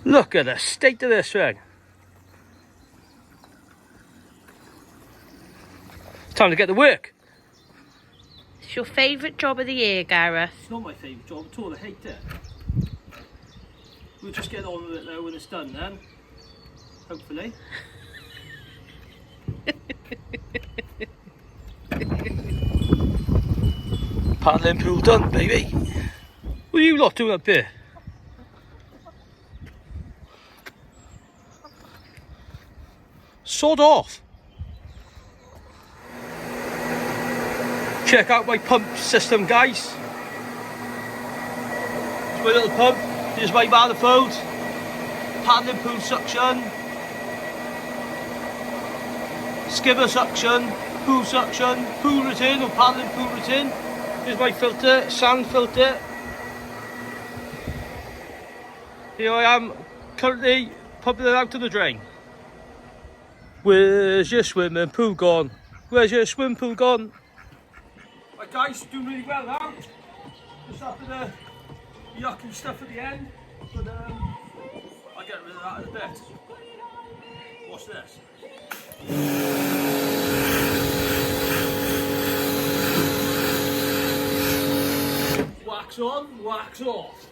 Look at the state of this thing. It's time to get to work. It's your favourite job of the year, Gareth. It's not my favourite job at all, I hate it. We'll just get on with it though when it's done then. Hopefully. Paddling pool done, baby. What are you lot doing up here? Sod off. Check out my pump system, guys. It's my little pump. Here's my manifold. Paddling pool suction. Skimmer suction. Pool return or paddling pool return. Here's my filter, sand filter. Here I am currently pumping it out to the drain. Where's your swimming pool gone? Where's your swimming pool gone? Right guys, doing really well now. Just after the yucky stuff at the end. But I'll get rid of that in a bit. Watch this. Wax on, wax off.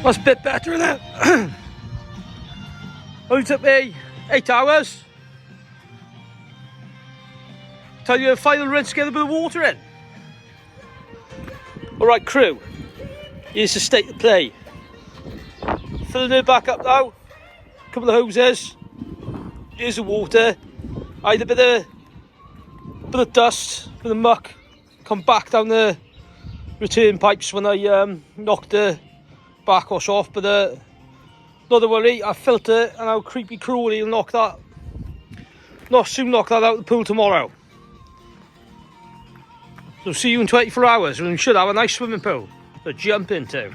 That's a bit better than that. Only took me 8 hours. Tell you a final rinse to get a bit of water in. Alright crew, here's the state of play. Filling it back up now. A couple of hoses. Here's the water. I had a bit of dust, a bit of muck come back down the return pipes when I knocked the backwash off, but not to worry, I filter and I'll creepy crawly and knock that out of the pool tomorrow. So see you in 24 hours when we should have a nice swimming pool to jump into.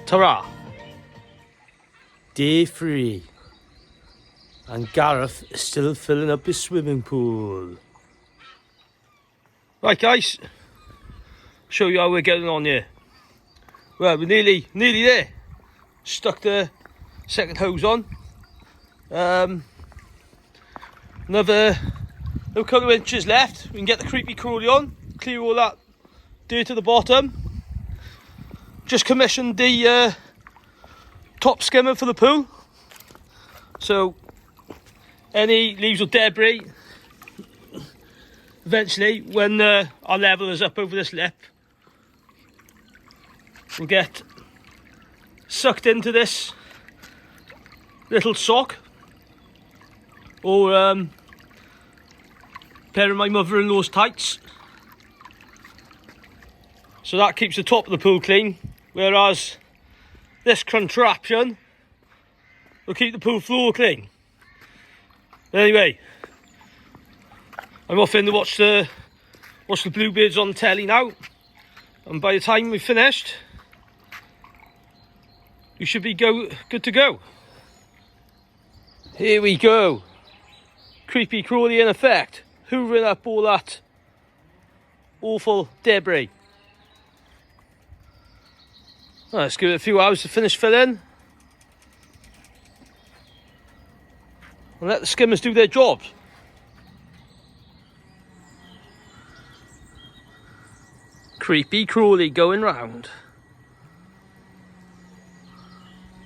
Ta-ra! Day 3. And Gareth is still filling up his swimming pool. Right guys, show you how we're getting on here. Well, we're nearly there. Stuck the second hose on. Another couple of inches left. We can get the creepy crawly on, clear all that dirt to the bottom. Just commissioned the top skimmer for the pool. So any leaves or debris, eventually when our level is up over this lip, will get sucked into this little sock or pair of my mother-in-law's tights. So that keeps the top of the pool clean, whereas this contraption will keep the pool floor clean. Anyway, I'm off in to watch the Bluebirds on telly now, and by the time we've finished, we should be good to go. Here we go. Creepy crawly in effect, hoovering up all that awful debris. Well, let's give it a few hours to finish filling. And let the skimmers do their jobs. Creepy crawly going round.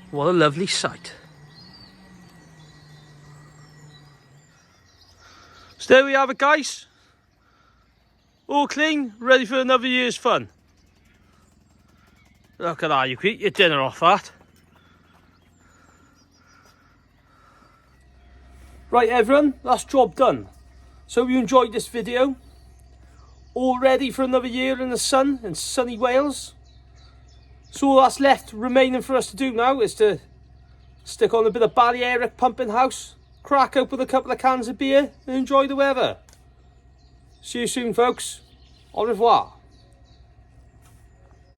What a lovely sight. So there we have it guys. All clean, ready for another year's fun. Look at that, you can eat your dinner off that. Right everyone, that's job done. So you enjoyed this video. All ready for another year in the sun in sunny Wales. So all that's left remaining for us to do now is to stick on a bit of Balearic pumping house, crack open a couple of cans of beer and enjoy the weather. See you soon folks. Au revoir.